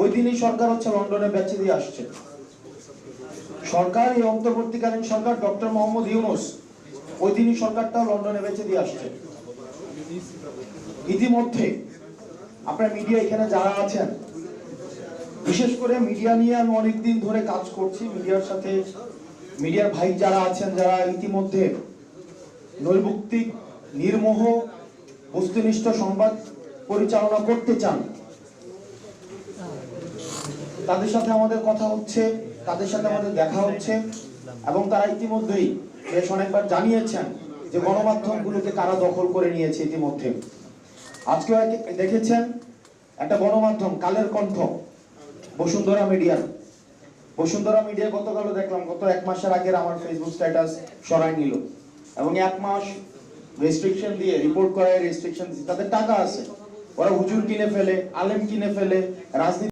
ওই দিনই সরকার হচ্ছে লন্ডনে বেচে দিয়ে আসছে। সরকার, এই অন্তর্বর্তীকালীন সরকার ডক্টর মোহাম্মদ ইউনূস, ওই দিনই সরকারটাও লন্ডনে বেচে দিয়ে আসছে। ইতিমধ্যে আপনার মিডিয়া এখানে যারা আছেন, বিশেষ করে মিডিয়া নিয়ে আমি অনেকদিন ধরে কাজ করছি, মিডিয়ার সাথে মিডিয়ার ভাই যারা আছেন, যারা ইতিমধ্যে নৈর্ব্যক্তিক, নির্মোহ, বস্তুনিষ্ঠ সংবাদ পরিচালনা করতে চান, তাদের সাথে আমাদের কথা হচ্ছে, তাদের সাথে আমাদের দেখা হচ্ছে, এবং তারা ইতিমধ্যেই বেশ অনেকবার জানিয়েছেন যে গণমাধ্যমগুলোকে কারা দখল করে নিয়েছে। ইতিমধ্যে আজকে দেখেছেন একটা গণমাধ্যম কালের কণ্ঠ, বসুন্ধরা মিডিয়া গতকালও দেখলাম, গত 1 মাসের আগের আমার ফেসবুক স্ট্যাটাস সরাই নিল, এবং 1 মাস রেস্ট্রিকশন দিয়ে, রিপোর্ট করায় রেস্ট্রিকশন, তাদের টাকা আছে, ওরা হুজুর কিনে ফেলে, আলেম কিনে ফেলে, রাজনীতি